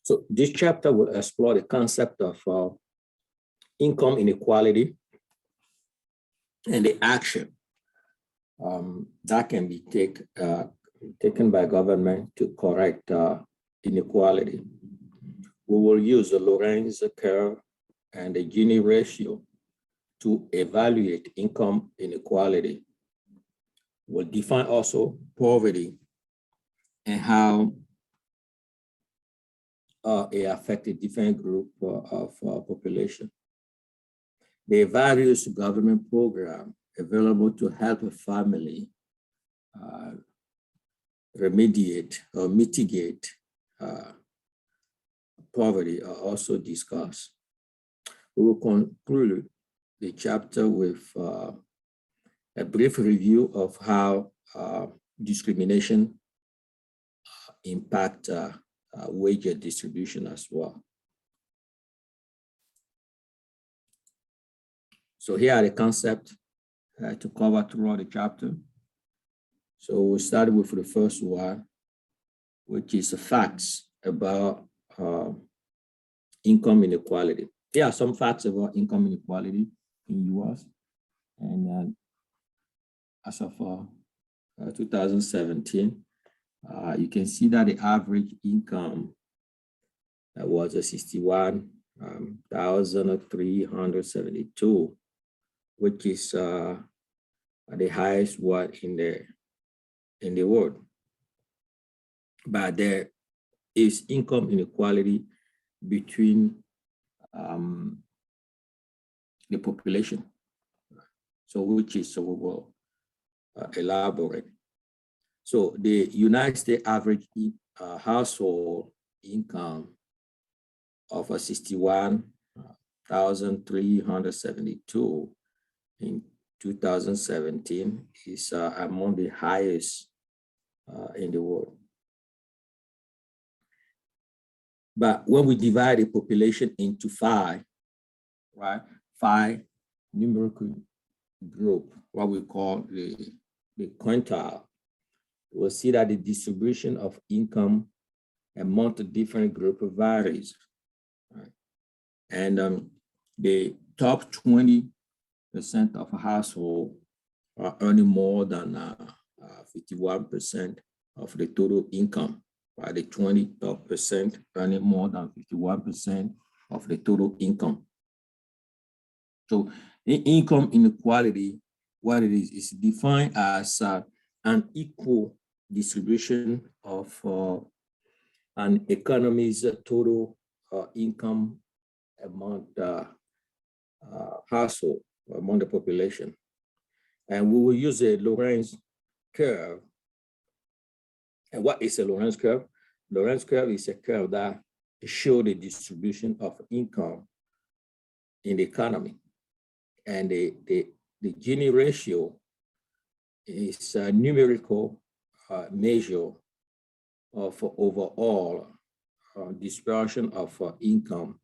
So this chapter will explore the concept of income inequality and the action that can be taken by government to correct inequality. We will use the Lorenz curve and the Gini ratio to evaluate income inequality. We'll define also poverty and how it affected different group of population. There are various government programs available to help a family remediate or mitigate poverty are also discussed. We will conclude the chapter with a brief review of how discrimination impact wage distribution as well. So here are the concepts to cover throughout the chapter. So we'll start with the first one, which is the facts about income inequality. Here are some facts about income inequality in US. And as of 2017, you can see that the average income was 61,372, which is the highest one in the world. But there is income inequality between the population. So which is, so we will elaborate. So the United States average household income of 61,372 in 2017 is among the highest in the world. But when we divide the population into five numerical group, what we call the quintile, we'll see that the distribution of income among the different groups varies. Right? And the top 20% of a household are earning more than 51% of the total income. Right? The 20% earning more than 51% of the total income. So the income inequality, what it is defined as an equal distribution of an economy's total income among the household, among the population. And we will use a Lorenz curve. And what is a Lorenz curve? Lorenz curve is a curve that shows the distribution of income in the economy. And the Gini ratio is a numerical measure of overall dispersion of income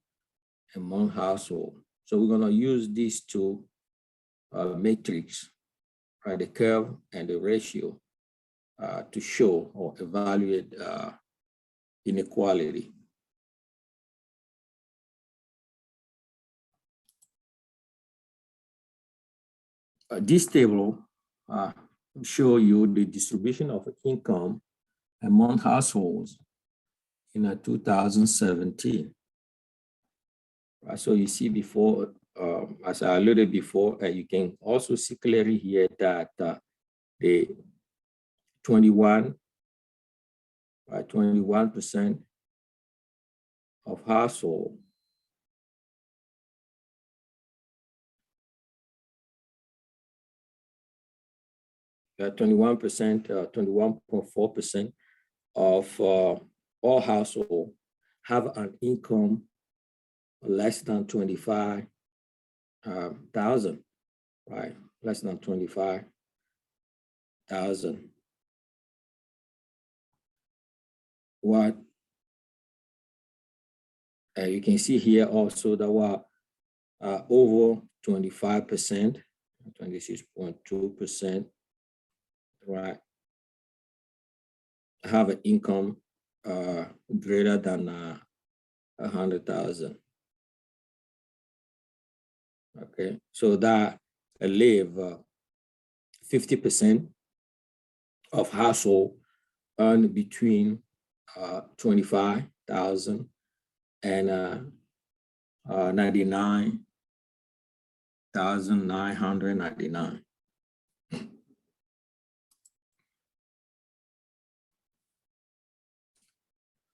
among households. So we're going to use these two metrics, right, the curve and the ratio, to show or evaluate inequality. This table show you the distribution of income among households in 2017. Right, so you see before, as I alluded before, you can also see clearly here that the 21% of household that 21.4% of all households have an income less than 25,000, right? Less than 25,000. What you can see here also that were over 25%, 26.2%, right, have an income greater than 100,000. Okay, so that leave 50% of household earn between 25,000 and 99,999.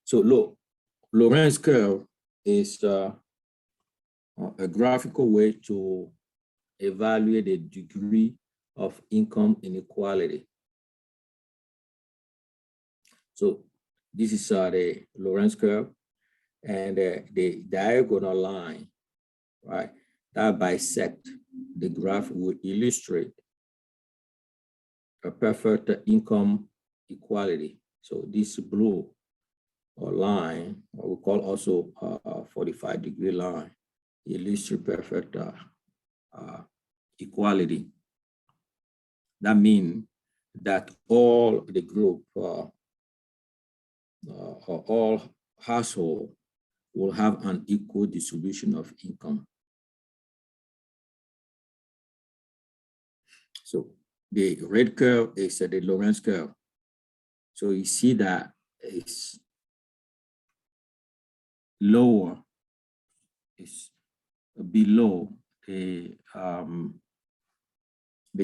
So look, Lorentz curve is a graphical way to evaluate the degree of income inequality. So this is the Lorentz curve, and the diagonal line, right, that bisect the graph will illustrate a perfect income equality. So this blue line, what we call also a 45-degree line, illustrates perfect equality. That means that all the group, all household will have an equal distribution of income. So the red curve is the Lorentz curve. So you see that it's lower, it's below the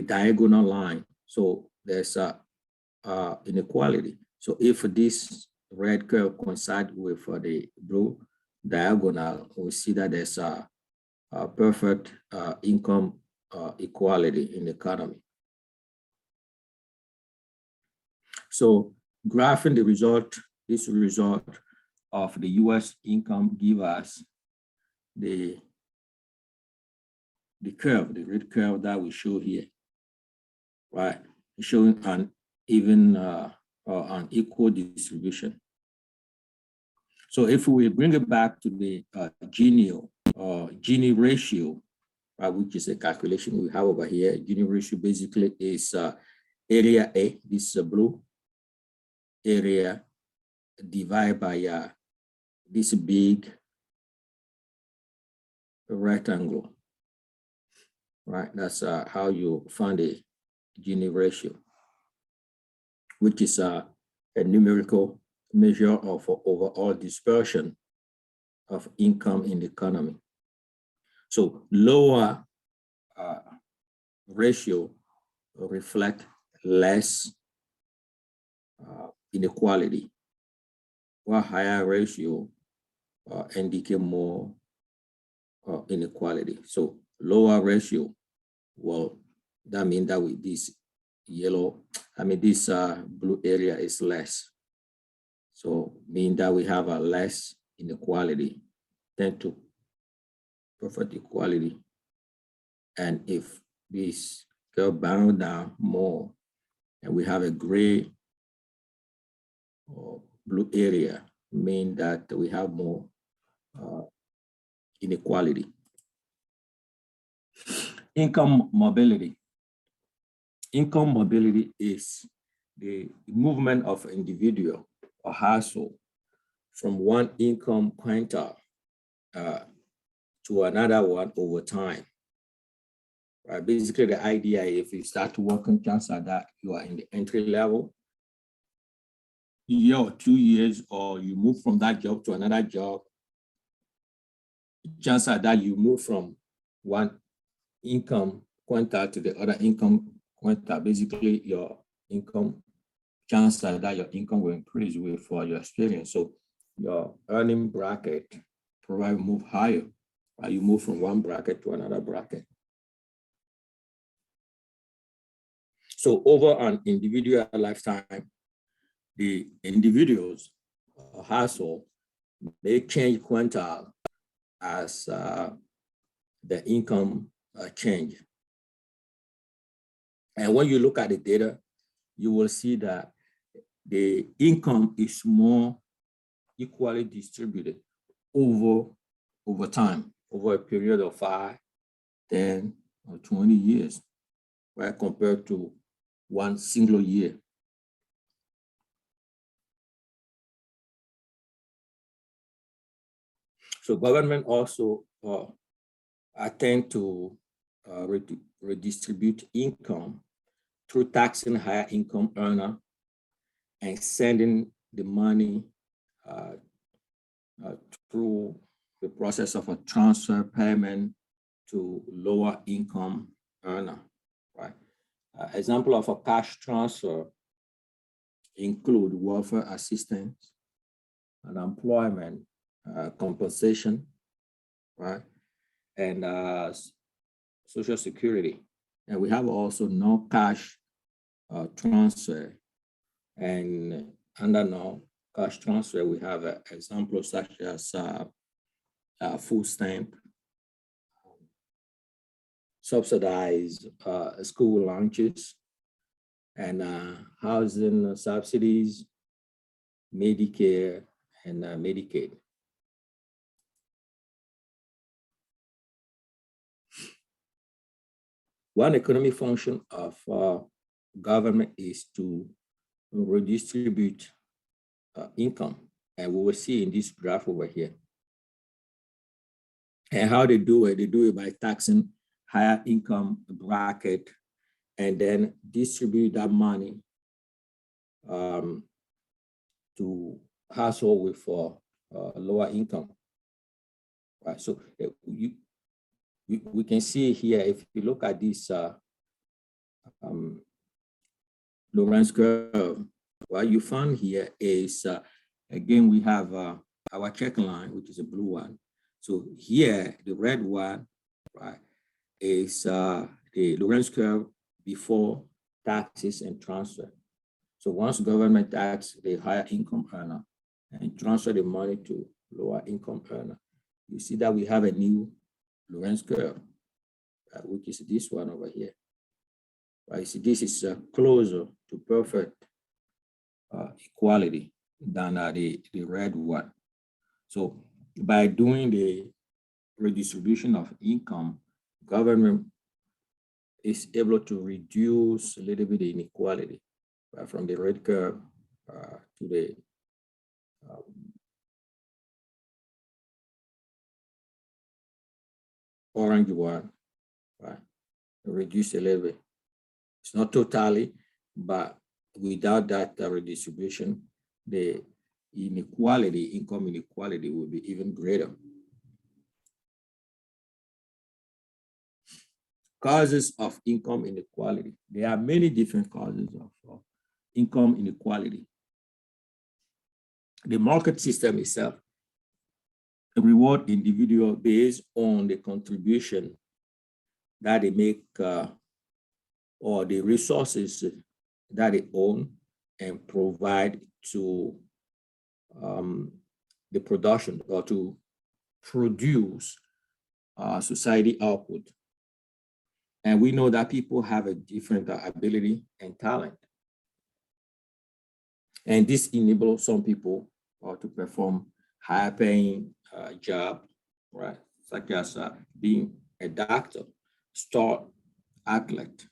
diagonal line. So there's a inequality. So if this red curve coincides with the blue diagonal, we see that there's a perfect income equality in the economy. So graphing the result, this result of the US income give us the curve, the red curve that we show here, right? Showing an even or an equal distribution. So if we bring it back to the Gini ratio, which is a calculation we have over here, Gini ratio basically is area A, this is blue, area divided by this big rectangle, right? That's how you find the Gini ratio, which is a numerical measure of overall dispersion of income in the economy. So lower ratio reflect less inequality, while higher ratio indicate more inequality. So lower ratio, well, that means that with this yellow, this blue area is less. So mean that we have a less inequality than to perfect equality. And if this go bound down more, and we have a gray or blue area, mean that we have more inequality. Income mobility. Income mobility is the movement of individual or household from one income quintile to another one over time. Right? Basically, the idea, if you start working, chances are that you are in the entry level, year or 2 years, or you move from that job to another job, chances are that you move from one income quintile to the other income quintile. Basically, your income, chances are that your income will increase with your experience. So your earning bracket probably move higher, right? You move from one bracket to another bracket. So over an individual lifetime, the individuals or household may change quintile as the income change. And when you look at the data, you will see that the income is more equally distributed over time, over a period of 5, 10, or 20 years, right, compared to one single year. So government also attend to redistribute income through taxing higher income earner and sending the money through the process of a transfer payment to lower income earner, right? Example of a cash transfer include welfare assistance, unemployment compensation, right? And Social Security. And we have also no-cash transfer. And under no-cash transfer, we have examples such as food stamp, subsidized school lunches, and housing subsidies, Medicare, and Medicaid. One economic function of government is to redistribute income, and we will see in this graph over here. And how they do it by taxing higher income bracket and then distribute that money to household with lower income. Right, so we can see here, if you look at this Lorentz curve, what you found here is, again, we have our check line, which is a blue one. So here, the red one, right, is the Lorentz curve before taxes and transfer. So once government tax the higher income earner and transfer the money to lower income earner, you see that we have a new Lorentz curve, which is this one over here. Right, see, this is closer to perfect equality than the red one. So by doing the redistribution of income, government is able to reduce a little bit the inequality from the red curve to the orange one, right? Reduce a little bit. It's not totally, but without that redistribution, the inequality, income inequality, will be even greater. Causes of income inequality. There are many different causes of income inequality. The market system itself reward individual based on the contribution that they make or the resources that they own and provide to the production or to produce society output. And we know that people have a different ability and talent. And this enables some people to perform higher paying job, right? Such as being a doctor, store athlete,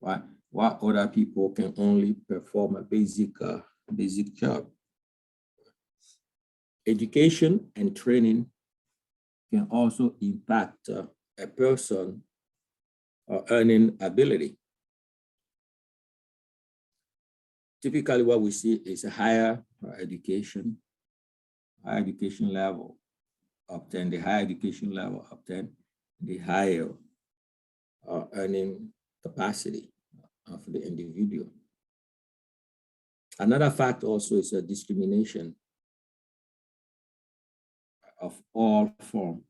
right? While other people can only perform a basic job. Education and training can also impact a person earning ability. Typically, what we see is a higher education level obtained, the higher education level obtained, the higher earning capacity of the individual. Another fact also is a discrimination of all forms,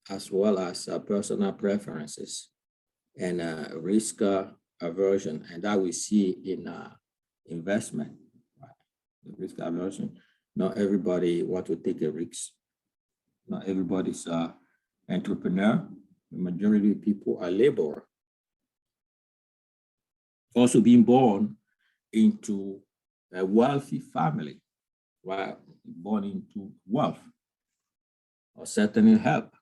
as well as personal preferences and risk aversion, and that we see in investment. Right? The risk aversion. Not everybody wants to take a risk. Not everybody's an entrepreneur. The majority of people are laborer. Also being born into a wealthy family, right? Born into wealth, or certainly help,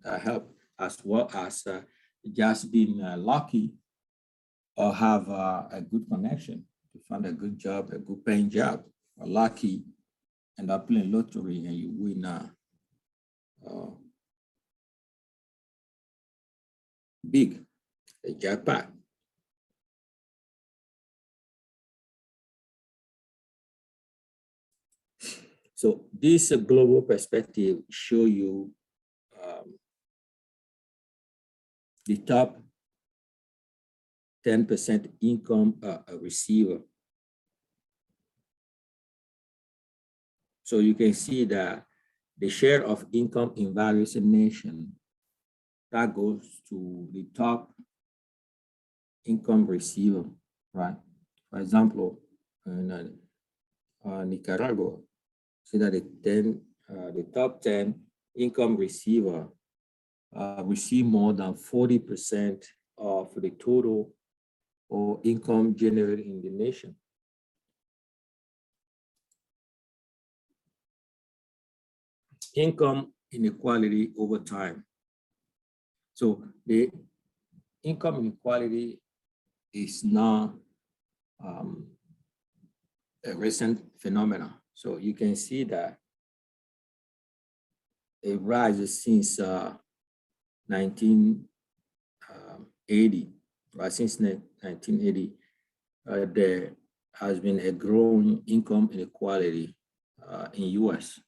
as well as just being lucky or have a good connection to find a good job, a good paying job, or lucky end up playing lottery and you win big, a jackpot. So this global perspective show you the top 10% income receiver. So you can see that the share of income in various nations that goes to the top income receiver, right? For example, in Nicaragua, see that the top 10 income receiver receive more than 40% of the total or income generated in the nation. Income inequality over time. So the income inequality is not a recent phenomenon. So you can see that it rises since 1980, right? Since 1980, there has been a growing income inequality in US.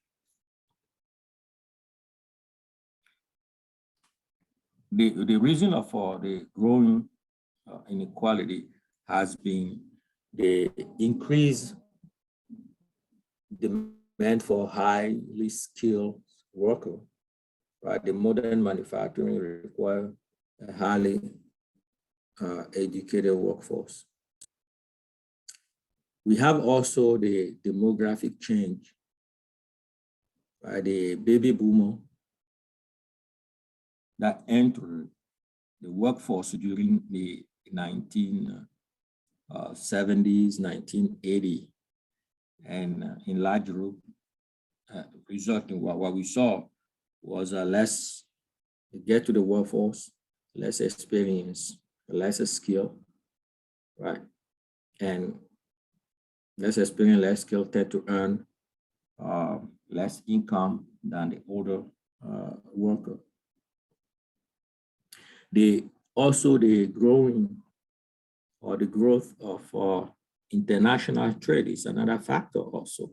The reason for the growing inequality has been the increased demand for highly skilled workers, right? The modern manufacturing requires a highly educated workforce. We have also the demographic change, right? The baby boomer that entered the workforce during the 1970s, 1980, and in large group, resulting what we saw was less get to the workforce, less experience, less skill, right? And less experience, less skill tend to earn less income than the older worker. Also the growing or the growth of international trade is another factor also.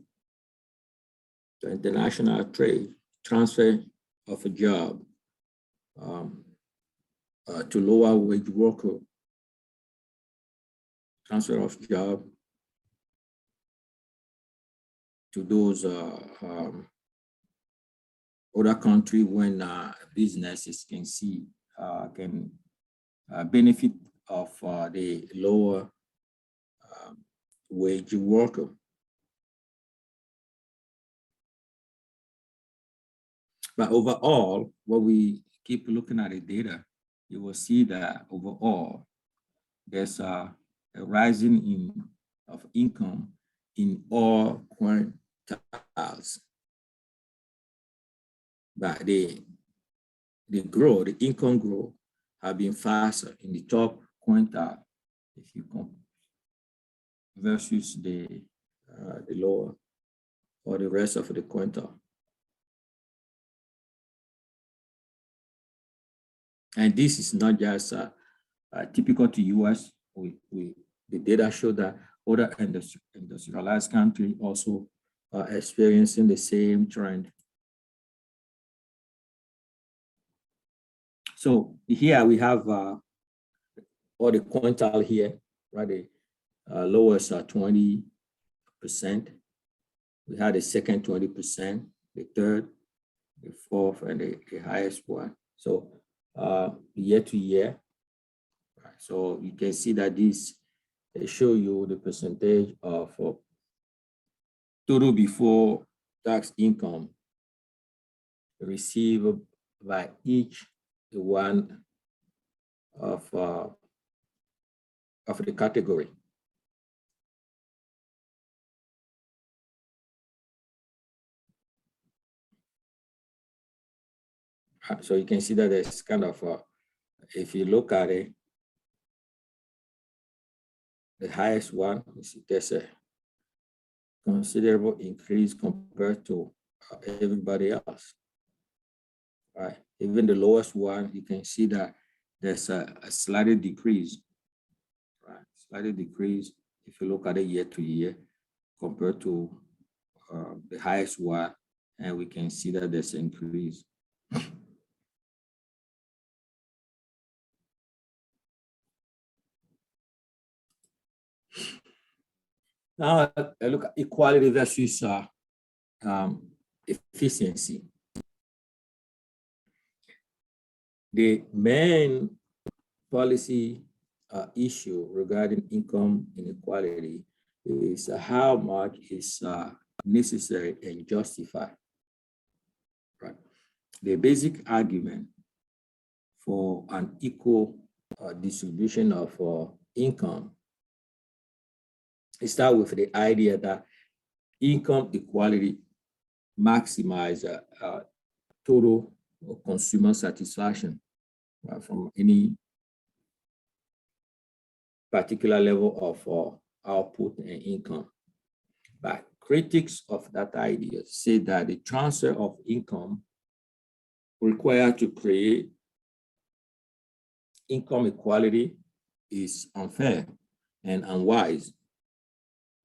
The international trade, transfer of a job to lower wage worker, transfer of job to those other country when businesses can see, can benefit of the lower wage worker. But overall, when we keep looking at the data, you will see that overall, there's a rising of income in all quintiles. But the income growth have been faster in the top quintile if you compare versus the lower or the rest of the quintile. And this is not just typical to US. The data show that other industrialized countries also are experiencing the same trend. So here we have all the quintile here, right? The lowest are 20%. We had the second 20%, the third, the fourth, and the highest one. So year to year. Right? So you can see that they show you the percentage of total before tax income received by each one of the category. So you can see that there's kind of, if you look at it, the highest one, there's considerable increase compared to everybody else. Right? Even the lowest one, you can see that there's a slight decrease, right? Slight decrease if you look at it year to year compared to the highest one, and we can see that there's an increase. Now, I look at equality versus efficiency. The main policy issue regarding income inequality is how much is necessary and justified. Right. The basic argument for an equal distribution of income start with the idea that income equality maximizes total consumer satisfaction from any particular level of output and income. But critics of that idea say that the transfer of income required to create income equality is unfair and unwise.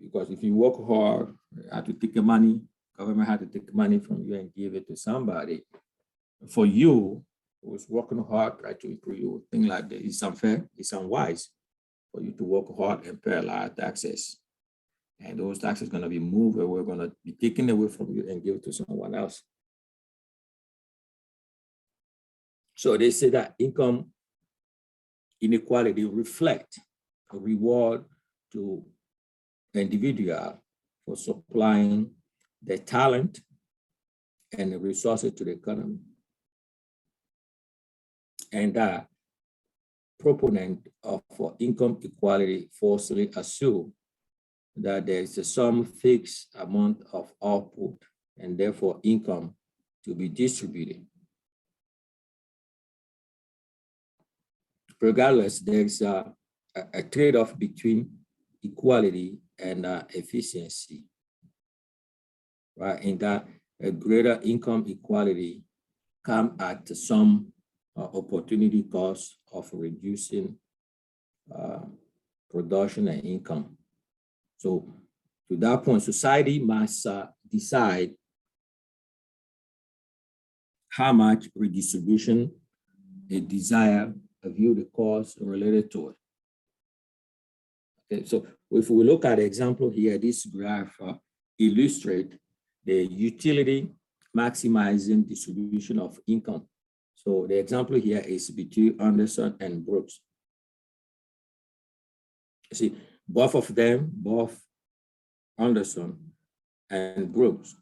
Because if you work hard, you have to take money, government had to take money from you and give it to somebody. For you, who is working hard, try to improve you, things like that, it's unfair, it's unwise for you to work hard and pay a lot of taxes. And those taxes are going to be moved, or we're going to be taken away from you and give it to someone else. So they say that income inequality reflect a reward to individual for supplying their talent and the resources to the economy. And that proponent of income equality falsely assume that there is some fixed amount of output and therefore income to be distributed. Regardless, there's a trade-off between equality and efficiency, right? In that a greater income equality come at some opportunity cost of reducing production and income. So to that point, society must decide how much redistribution they desire, view the costs related to it. Okay, so if we look at the example here, this graph illustrates the utility maximizing distribution of income. So the example here is between Anderson and Brooks. You see, both of them, both Anderson and Brooks,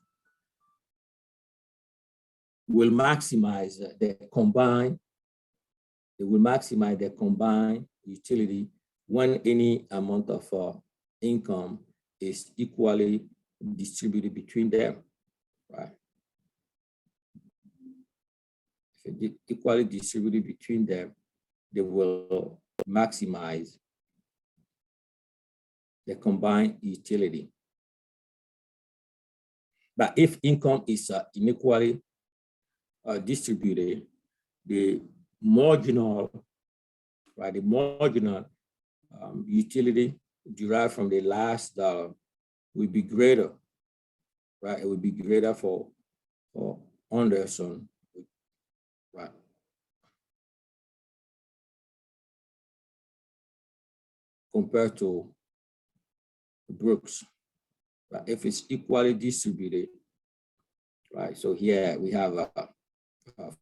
will maximize their combined, they will maximize their combined utility when any amount of income is equally distributed between them, right? If it's equally distributed between them, they will maximize the combined utility. But if income is inequally distributed, the marginal, right, the marginal utility derived from the last dollar will be greater, right? It will be greater for Anderson, right? Compared to Brooks, right? If it's equally distributed, right? So here we have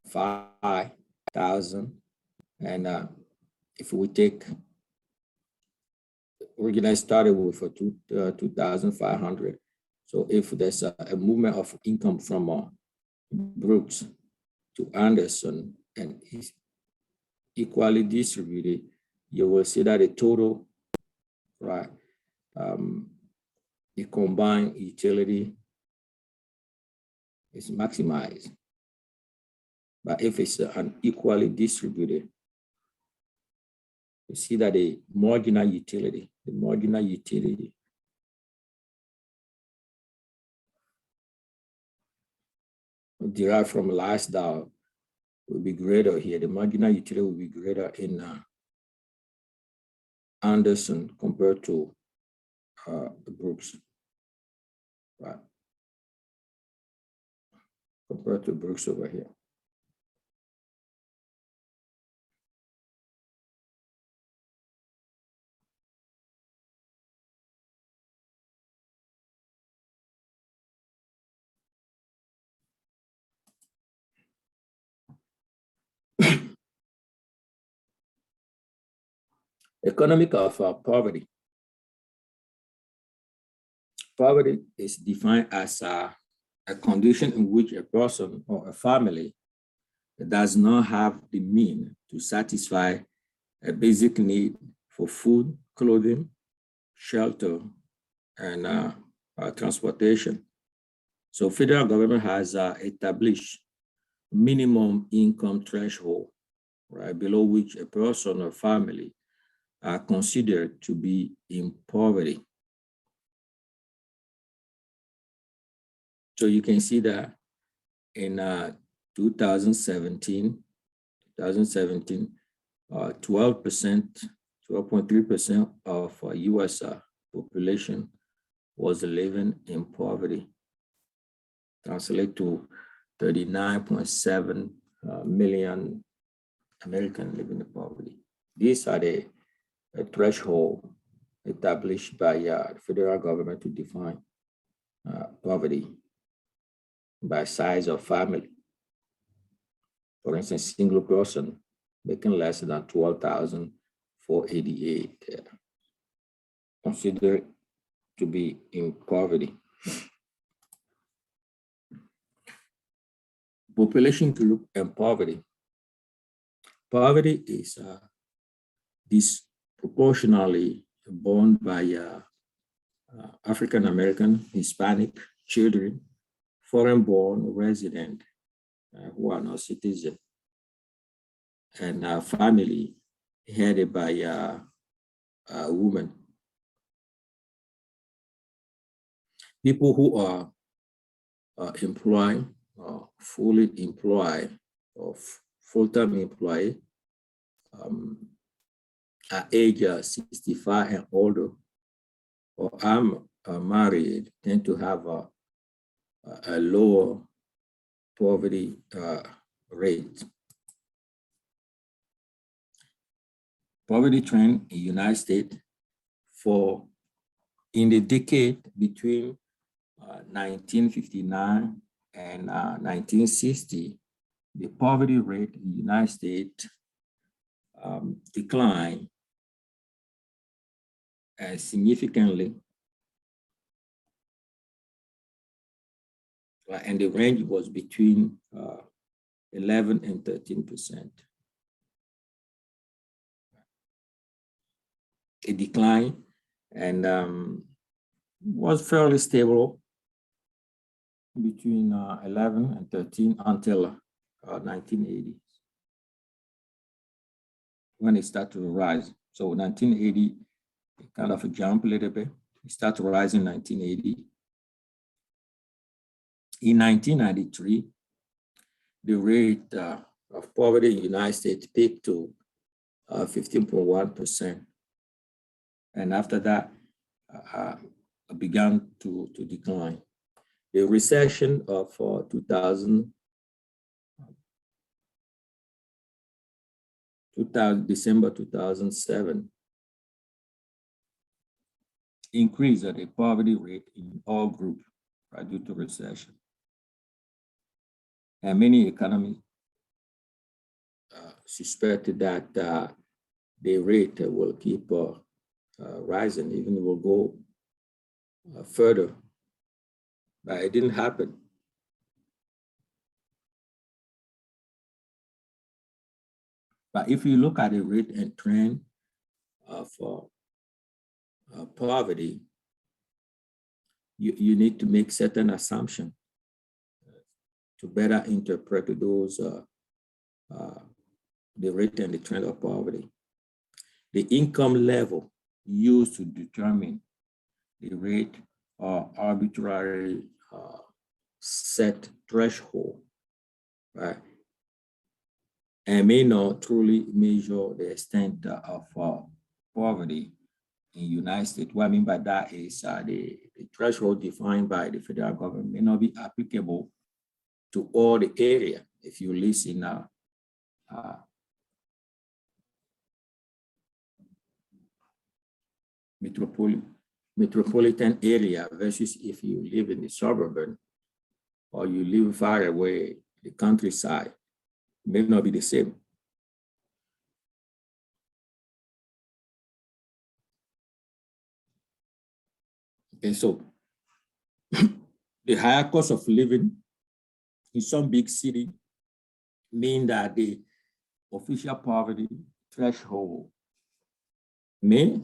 5,000, and if we take, originally started with 2,500. So if there's a movement of income from Brooks to Anderson and is equally distributed, you will see that the total, right, the combined utility is maximized. But if it's unequally distributed, you see that the marginal utility derived from lifestyle will be greater here. The marginal utility will be greater in Anderson compared to Brooks, right? Compared to Brooks over here. Economic of poverty. Poverty is defined as a condition in which a person or a family does not have the means to satisfy a basic need for food, clothing, shelter, and transportation. So federal government has established minimum income threshold, right, below which a person or family are considered to be in poverty. So you can see that in 2017, 12%, 12.3% of US population was living in poverty. Translate to 39.7 million Americans living in poverty. These are the threshold established by the federal government to define poverty by size of family. For instance, single person making less than 12,488 considered to be in poverty. Population group and poverty. Poverty is disproportionately borne by African American, Hispanic children, foreign-born resident who are not citizens, and family headed by women. People who are employed, fully employed, or full-time employee are age 65 and older, or are married, tend to have a lower poverty rate. Poverty trend in the United States in the decade between 1959 and 1960, the poverty rate in the United States declined significantly, and the range was between 11 and 13%. It declined and was fairly stable between 11 and 13 until 1980, when it started to rise. So 1980, it kind of jumped a little bit. It started to rise in 1980. In 1993, the rate of poverty in the United States peaked to 15.1%. And after that, began to decline. The recession of December 2007 increased the poverty rate in all groups due to recession. And many economists suspected that the rate will keep rising, even will go further, but it didn't happen. But if you look at the rate and trend of poverty, you need to make certain assumptions to better interpret those the rate and the trend of poverty. The income level used to determine the rate or arbitrary set threshold right? And may not truly measure the extent of poverty in the United States. What I mean by that is the threshold defined by the federal government may not be applicable to all the area. If you live in a metropolitan area versus if you live in the suburban or you live far away, the countryside, may not be the same. Okay, so the higher cost of living in some big city mean that the official poverty threshold may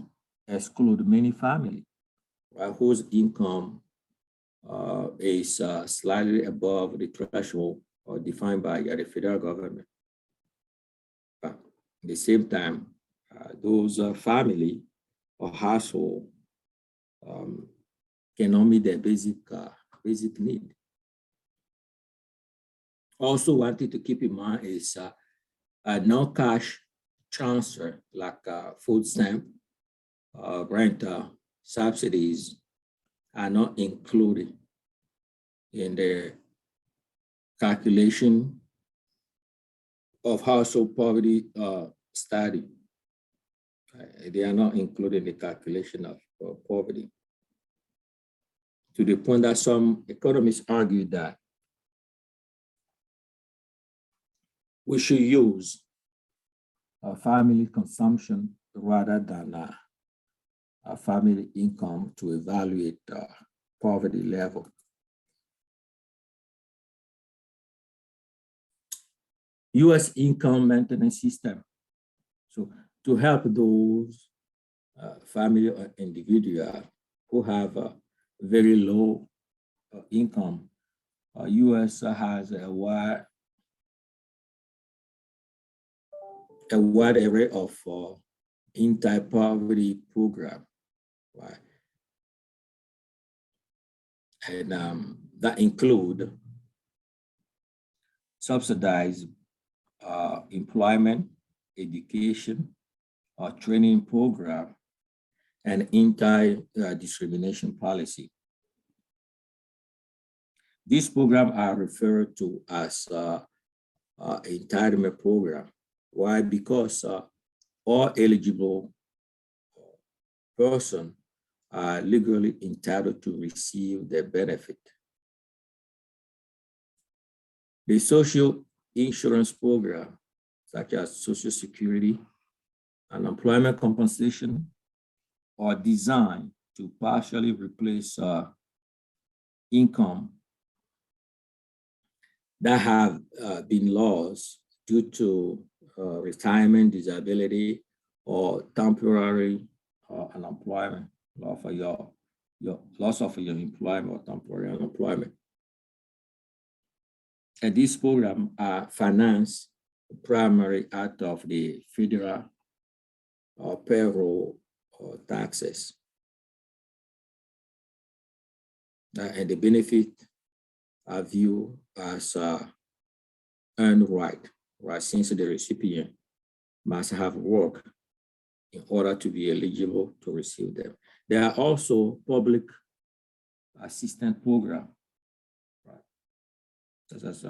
exclude many families, right, whose income is slightly above the threshold defined by the federal government. But at the same time, those family or household cannot meet their basic need. Also wanted to keep in mind is a non-cash transfer like food stamp, rent subsidies are not included in the calculation of household poverty study. They are not included in the calculation of poverty. To the point that some economists argue that we should use family consumption rather than family income to evaluate poverty level. U.S. income maintenance system. So to help those family or individual who have a very low income, U.S. has a wide array of anti-poverty program, right? And that include subsidized employment, education, training program, and anti-discrimination policy. These programs are referred to as entitlement program. Why? Because all eligible persons are legally entitled to receive the benefit. The social insurance program, such as Social Security, unemployment compensation, are designed to partially replace income that have been lost due to retirement, disability, or temporary unemployment, loss of your employment or temporary unemployment. And this program are financed primarily out of the federal payroll taxes. And the benefit are viewed as earned right, since the recipient must have worked in order to be eligible to receive them. There are also public assistance programs, right, such as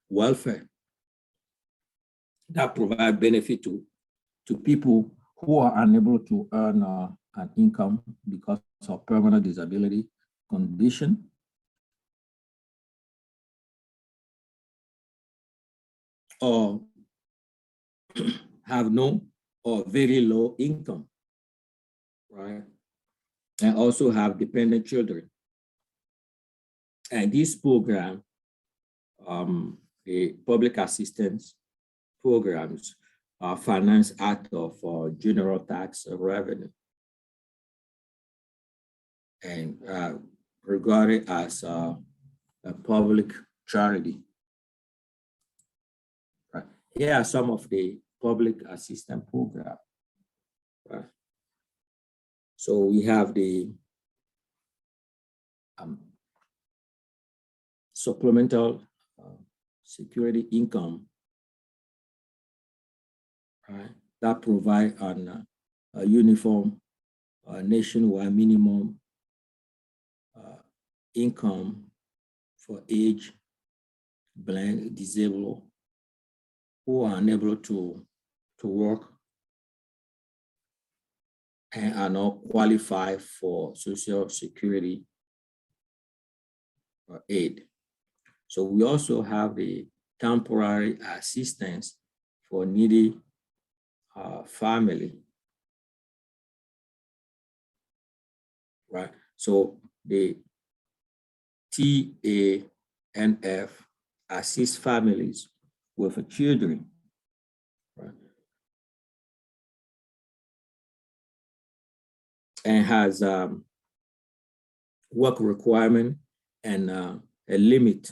welfare, that provide benefit to people who are unable to earn an income because of permanent disability condition, or have no or very low income, right? And also have dependent children. And this program, the public assistance programs, are financed out of general tax revenue and regarded as a public charity. Right. Here are some of the public assistance programs. Right. So we have the supplemental security income, right, that provide a uniform nationwide minimum income for age, blind, disabled, who are unable to work and are not qualified for Social Security aid. So we also have the temporary assistance for needy family, right? So the TANF assists families with children, right? And has work requirement and a limit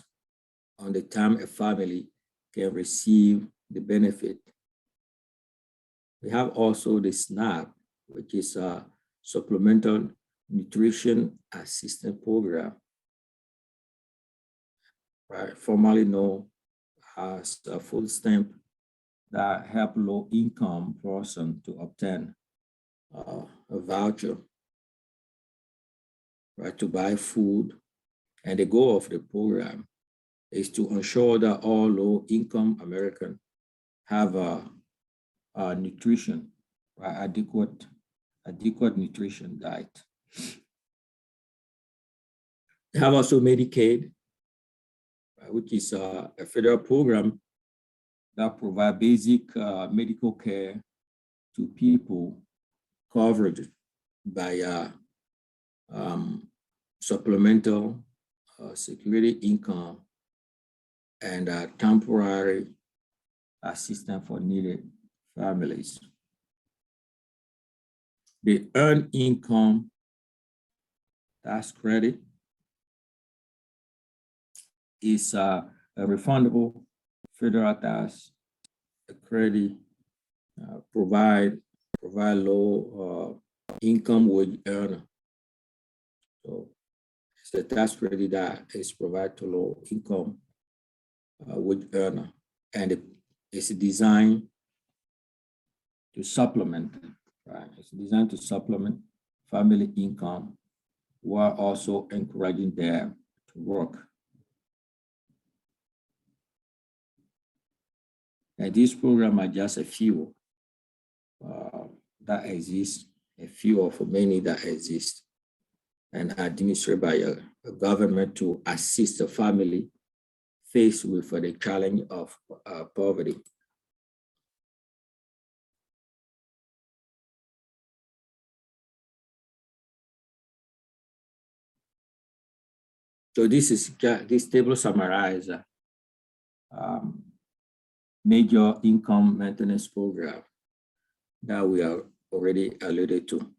on the time a family can receive the benefit. We have also the SNAP, which is a supplemental nutrition assistance program, right? Formerly known as a food stamp, that help low income person to obtain a voucher, right, to buy food. And the goal of the program is to ensure that all low income Americans have a nutrition, right, adequate nutrition diet. They have also Medicaid, which is a federal program that provide basic medical care to people covered by supplemental security income and temporary assistance for needed families. The earned income tax credit is a refundable federal tax credit provide low income wage earner. So it's a tax credit that is provided to low income wage earner, and it's designed to supplement, right? It's designed to supplement family income while also encouraging them to work. And these programs are just a few that exist, a few of many that exist, and are administered by a government to assist the family faced with the challenge of poverty. So this table summarizes major income maintenance program that we are already alluded to,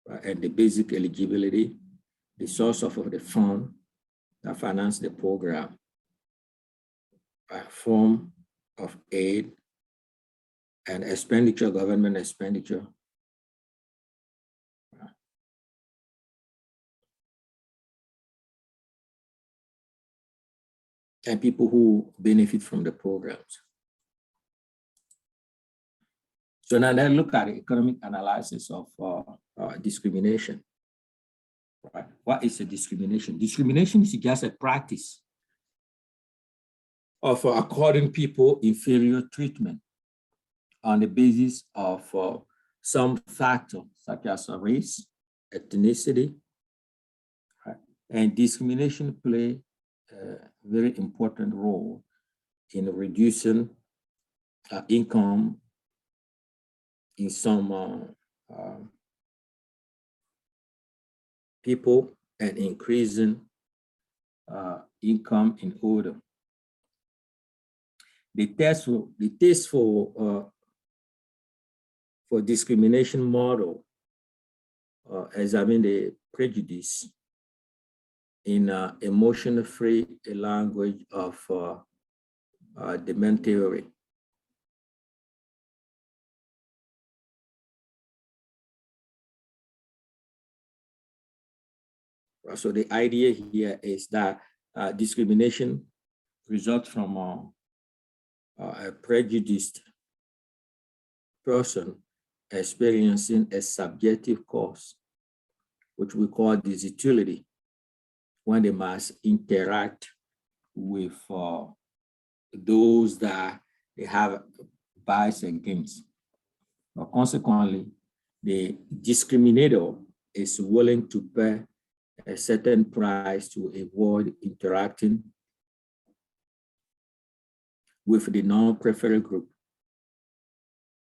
right? And the basic eligibility, the source of the fund that finance the program, form of aid and expenditure, government expenditure, and people who benefit from the programs. So now let's look at the economic analysis of discrimination. Right? What is a discrimination? Discrimination is just a practice of according people inferior treatment on the basis of some factor such as race, ethnicity, right? And discrimination play a very important role in reducing income in some people and increasing income in order. The test for discrimination model examine the prejudice in emotion-free language of demand theory. So the idea here is that discrimination result from a prejudiced person experiencing a subjective cause, which we call disutility, when they must interact with those that they have bias against. But consequently, the discriminator is willing to pay a certain price to avoid interacting with the non-preferred group.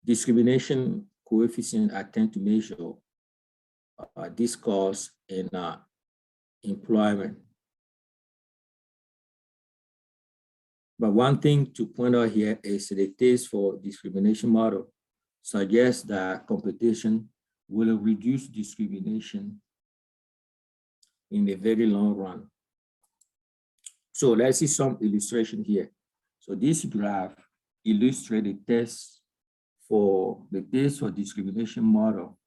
Discrimination coefficient attempt to measure this cause in employment. But one thing to point out here is the taste for discrimination model suggests that competition will reduce discrimination in the very long run. So let's see some illustration here. So this graph illustrates the test for discrimination model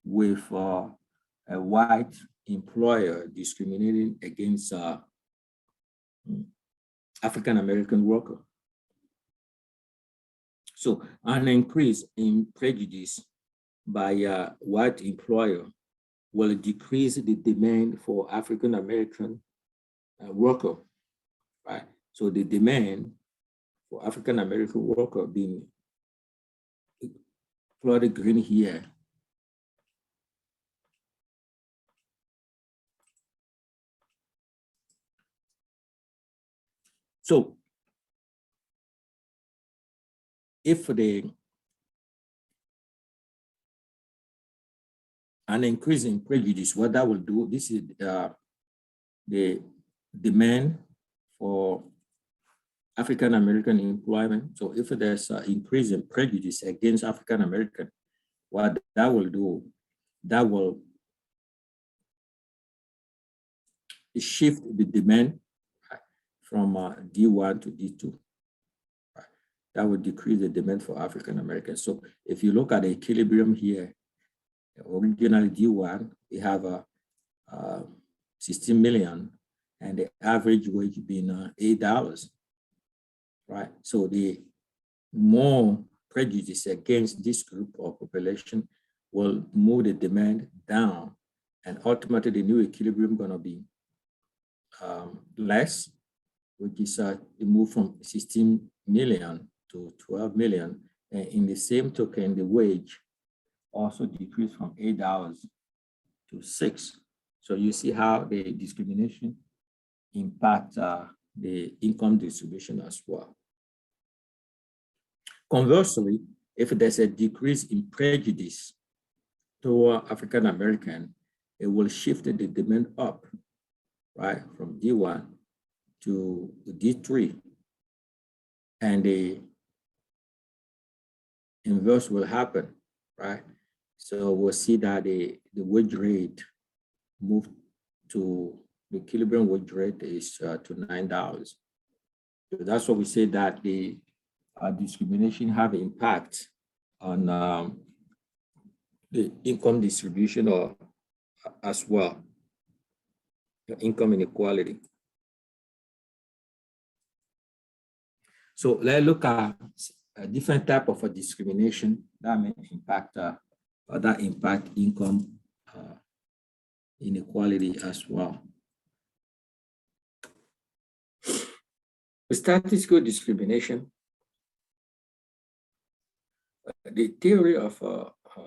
with a white employer discriminating against African-American worker. So an increase in prejudice by a white employer will decrease the demand for African-American worker, right? So the demand for African-American worker being plotted green here So if an increase in prejudice, what that will do, this is the demand for African-American employment. So if there's an increase in prejudice against African-American, what that will do, that will shift the demand from D1 to D2. That would decrease the demand for African-Americans. So if you look at the equilibrium here, originally D1, we have 16 million and the average wage being $8, right? So the more prejudice against this group of population will move the demand down, and ultimately the new equilibrium gonna be less, which is the move from 16 million to 12 million. And in the same token, the wage also decreased from $8 to $6. So you see how the discrimination impact the income distribution as well. Conversely, if there's a decrease in prejudice toward African-American, it will shift the demand up, right, from D1 to D3. And the inverse will happen, right? So we'll see that the wage rate moved to the equilibrium wage rate is to $9. So that's what we say that the discrimination have impact on the income distribution or as well, the income inequality. So let's look at a different type of a discrimination that may impact or that impact income inequality as well. Statistical discrimination. The theory of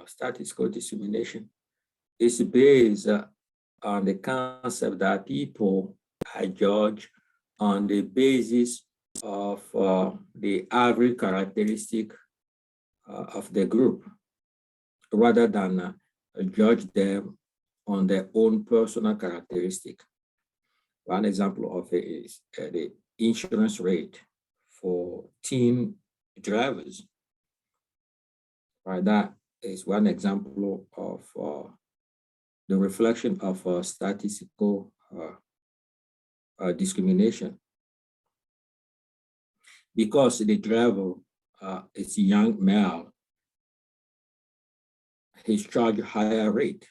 statistical discrimination is based on the concept that people are judged on the basis of the average characteristic of the group, rather than judge them on their own personal characteristic. One example of it is the insurance rate for team drivers. Right, that is one example of the reflection of statistical discrimination. Because the driver is a young male, he's charged a higher rate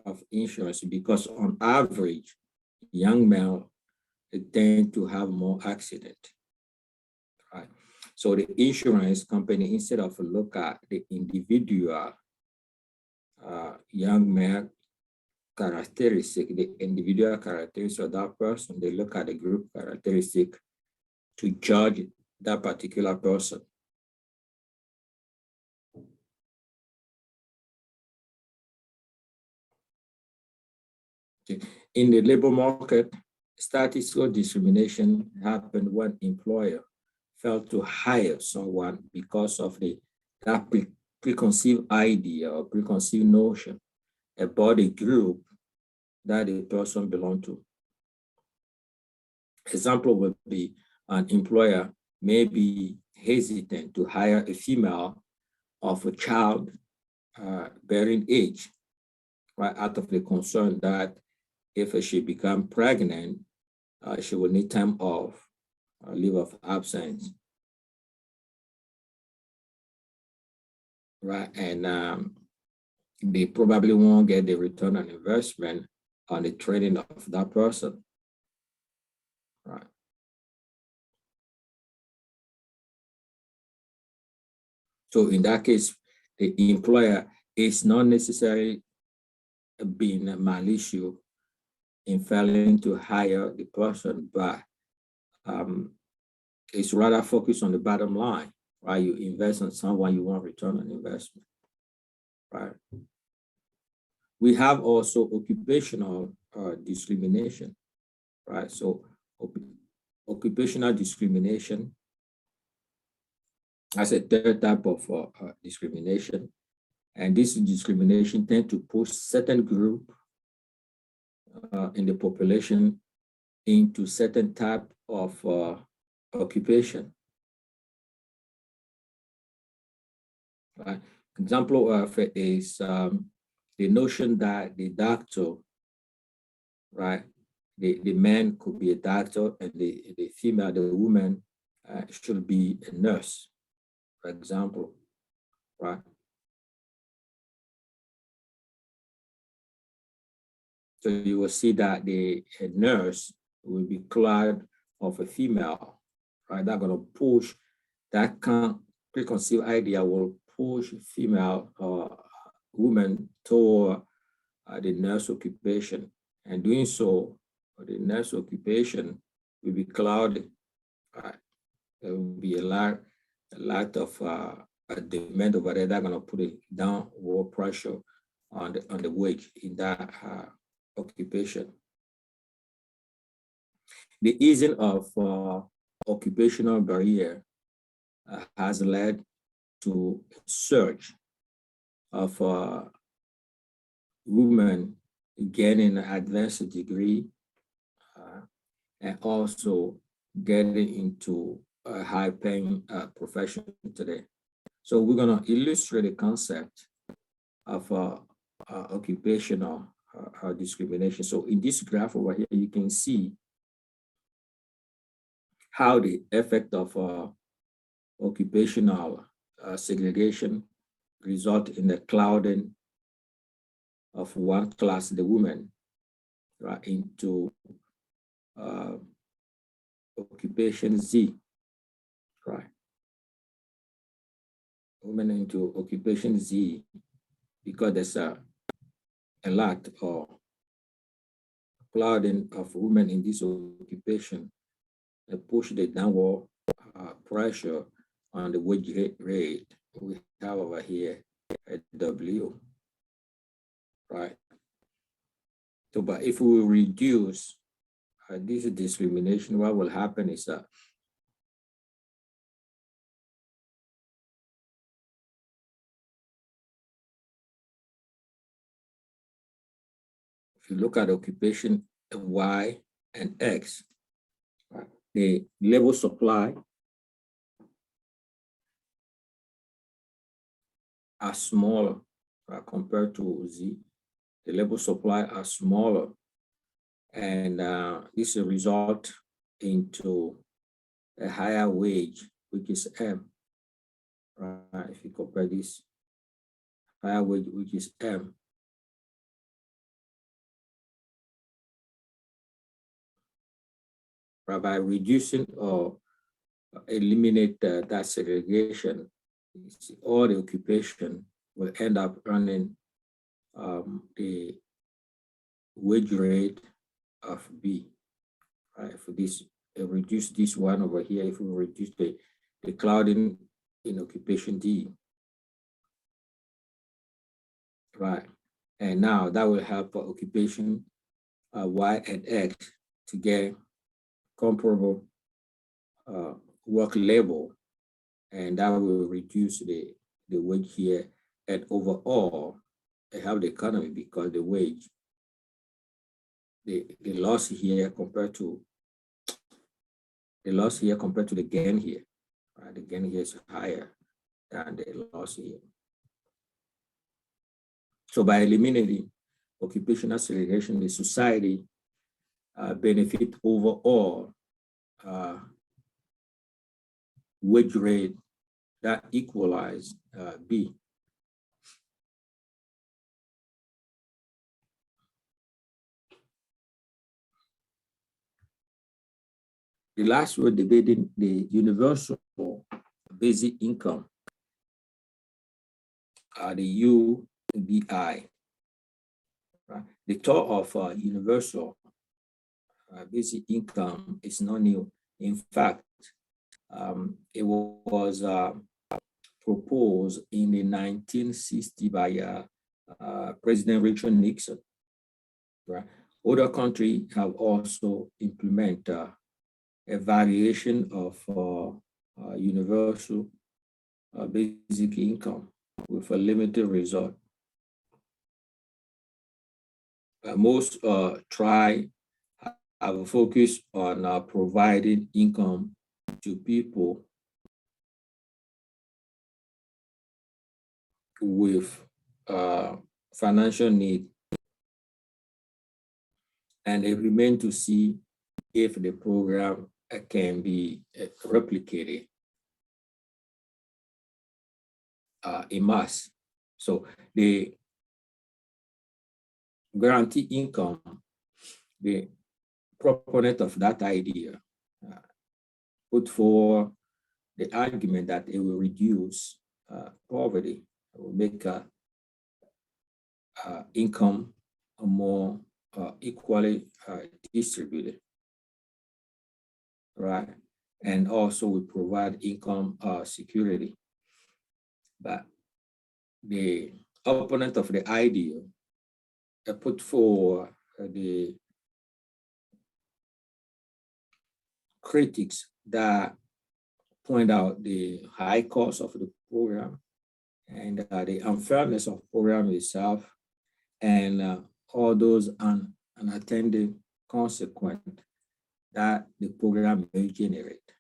of insurance because on average, young male they tend to have more accident, right? So the insurance company, instead of look at the individual young man characteristic, the individual characteristics of that person, they look at the group characteristic to judge that particular person. In the labor market, statistical discrimination happened when employer failed to hire someone because of that preconceived idea or preconceived notion about the group that the person belonged to. Example would be an employer may be hesitant to hire a female of a child bearing age, right, out of the concern that if she become pregnant, she will need time off, leave of absence, right? And they probably won't get the return on investment on the training of that person, right? So in that case, the employer is not necessarily being malicious in failing to hire the person, but it's rather focused on the bottom line, right? You invest in someone, you want return on investment, right? We have also occupational discrimination, right? So occupational discrimination as a third type of discrimination. And this discrimination tends to push certain group in the population into certain type of occupation. Right? Example of it is the notion that the doctor, right? The man could be a doctor and the female, the woman, should be a nurse, for example, right? So you will see that a nurse will be clad of a female, right? That's going to push that preconceived idea will push female women toward the nurse occupation. And doing so, the nurse occupation will be clouded. Right? There will be a lot of a demand over there that's going to put a downward pressure on the wage in that occupation. The easing of occupational barrier has led to a surge of women gaining an advanced degree and also getting into a high-paying profession today. So we're going to illustrate the concept of occupational discrimination. So in this graph over here, you can see how the effect of occupational segregation result in the clouding of one class, the women, right, into occupation Z, right? Women into occupation Z because there's a lot of clouding of women in this occupation that push the downward pressure on the wage rate we have over here at W, right? So, but if we reduce this discrimination, what will happen is that if you look at occupation Y and X, right, the labor supply are smaller, right, compared to Z. The labor supply are smaller, and this will result into a higher wage, which is M, right? If you compare this higher wage, which is M, by reducing or eliminate that segregation, all the occupation will end up earning the wage rate of B. Right? For this, reduce this one over here, if we reduce the clouding in occupation D. Right. And now that will help for occupation Y and X to get comparable work level, and that will reduce the wage here, and overall help the economy, because the wage, the loss here compared to the gain here, right? The gain here is higher than the loss here. So by eliminating occupational segregation, the society benefit overall wage rate that equalize B. The last we're debating the universal basic income, the UBI. Right? The thought of universal basic income is not new. In fact, it was proposed in the 1960s by President Richard Nixon. Right? Other countries have also implemented a variation of universal basic income with a limited result. Most try have a focus on providing income to people with financial need, and it remains to see if the program can be replicated in mass. So the guarantee income, the proponent of that idea put forward the argument that it will reduce poverty, it will make income more equally distributed, right? And also we provide income security. But the opponent of the idea put forward the critics that point out the high cost of the program and the unfairness of the program itself, and all those unattended consequences that the program may generate.